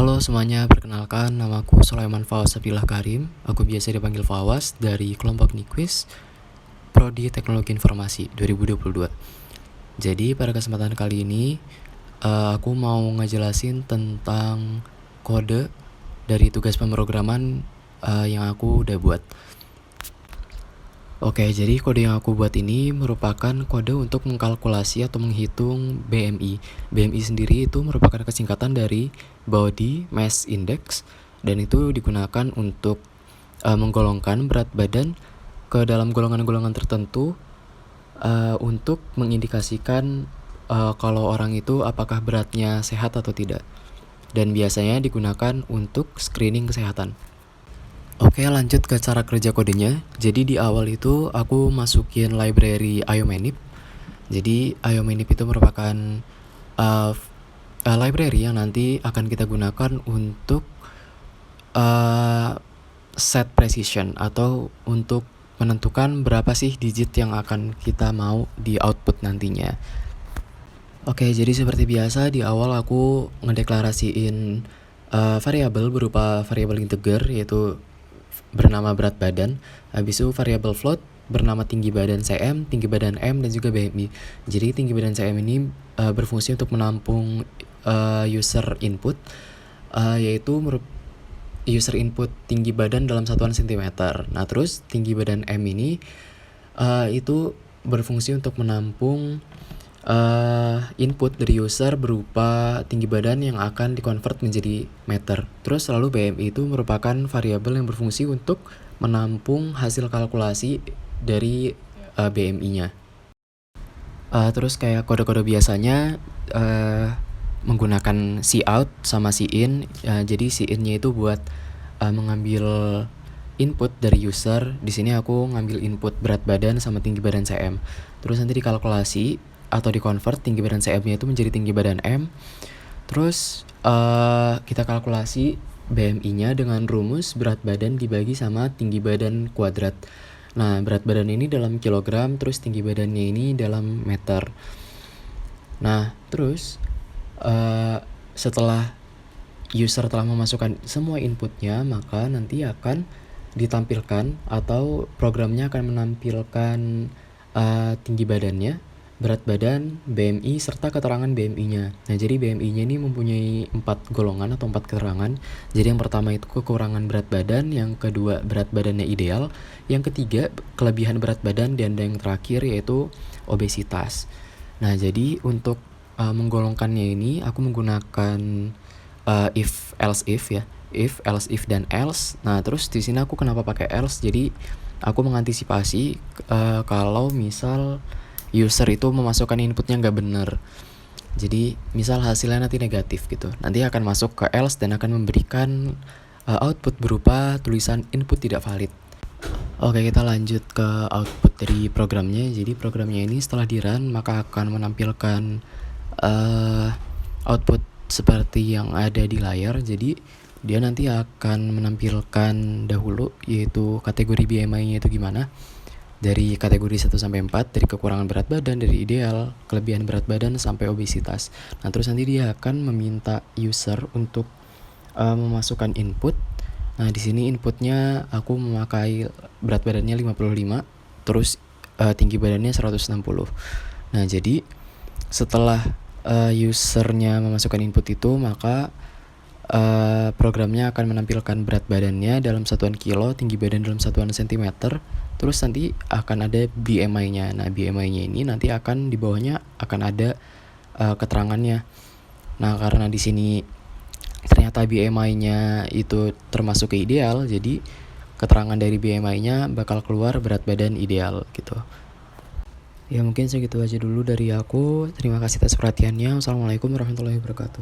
Halo semuanya, perkenalkan namaku Sulaiman Fawaz Abdillah Karim. Aku biasa dipanggil Fawaz dari kelompok Niquis Prodi Teknologi Informasi 2022. Jadi pada kesempatan kali ini aku mau ngejelasin tentang kode dari tugas pemrograman yang aku udah buat. Oke, jadi kode yang aku buat ini merupakan kode untuk mengkalkulasi atau menghitung BMI. BMI sendiri itu merupakan kesingkatan dari Body Mass Index, dan itu digunakan untuk menggolongkan berat badan ke dalam golongan-golongan tertentu untuk mengindikasikan kalau orang itu apakah beratnya sehat atau tidak. Dan biasanya digunakan untuk screening kesehatan. Oke, lanjut ke cara kerja kodenya. Jadi di awal itu aku masukin library IOManip. Jadi IOManip itu merupakan library yang nanti akan kita gunakan untuk set precision atau untuk menentukan berapa sih digit yang akan kita mau di output nantinya. Oke, jadi seperti biasa di awal aku ngedeklarasiin variabel berupa variabel integer yaitu bernama berat badan. Habis itu variabel float bernama tinggi badan cm, tinggi badan m, dan juga BMI. Jadi tinggi badan cm ini berfungsi untuk menampung user input, yaitu user input tinggi badan dalam satuan cm. Nah terus tinggi badan m ini itu berfungsi untuk menampung input dari user berupa tinggi badan yang akan dikonvert menjadi meter. Terus lalu BMI itu merupakan variabel yang berfungsi untuk menampung hasil kalkulasi dari BMI-nya. Terus kayak kode-kode biasanya menggunakan cout sama cin. Jadi cin-nya itu buat mengambil input dari user. Di sini aku ngambil input berat badan sama tinggi badan cm. Terus nanti dikalkulasi atau dikonvert tinggi badan cm-nya itu menjadi tinggi badan m. Terus kita kalkulasi BMI-nya dengan rumus berat badan dibagi sama tinggi badan kuadrat. Nah, berat badan ini dalam kilogram, terus tinggi badannya ini dalam meter. Nah, terus setelah user telah memasukkan semua inputnya, maka nanti akan ditampilkan atau programnya akan menampilkan tinggi badannya, berat badan, BMI, serta keterangan BMI-nya. Nah, jadi BMI-nya ini mempunyai 4 golongan atau 4 keterangan. Jadi yang pertama itu kekurangan berat badan, yang kedua berat badannya ideal, yang ketiga kelebihan berat badan, dan yang terakhir yaitu obesitas. Nah, jadi untuk menggolongkannya ini aku menggunakan if else if ya. If, else if, dan else. Nah, terus di sini aku kenapa pakai else? Jadi aku mengantisipasi kalau misal user itu memasukkan inputnya nggak benar. Jadi misal hasilnya nanti negatif gitu, nanti akan masuk ke else dan akan memberikan output berupa tulisan input tidak valid. Oke, kita lanjut ke output dari programnya. Jadi programnya ini setelah di run maka akan menampilkan output seperti yang ada di layar. Jadi dia nanti akan menampilkan dahulu yaitu kategori BMI-nya itu gimana, dari kategori 1 sampai 4, dari kekurangan berat badan, dari ideal, kelebihan berat badan, sampai obesitas. Nah, terus nanti dia akan meminta user untuk memasukkan input. Nah, di sini inputnya aku memakai berat badannya 55, terus tinggi badannya 160. Nah, jadi setelah usernya memasukkan input itu, maka programnya akan menampilkan berat badannya dalam satuan kilo, tinggi badan dalam satuan sentimeter, terus nanti akan ada BMI-nya. Nah, BMI-nya ini nanti akan di bawahnya akan ada keterangannya. Nah, karena di sini ternyata BMI-nya itu termasuk ke ideal, jadi keterangan dari BMI-nya bakal keluar berat badan ideal gitu. Ya, mungkin segitu aja dulu dari aku. Terima kasih atas perhatiannya. Wassalamualaikum warahmatullahi wabarakatuh.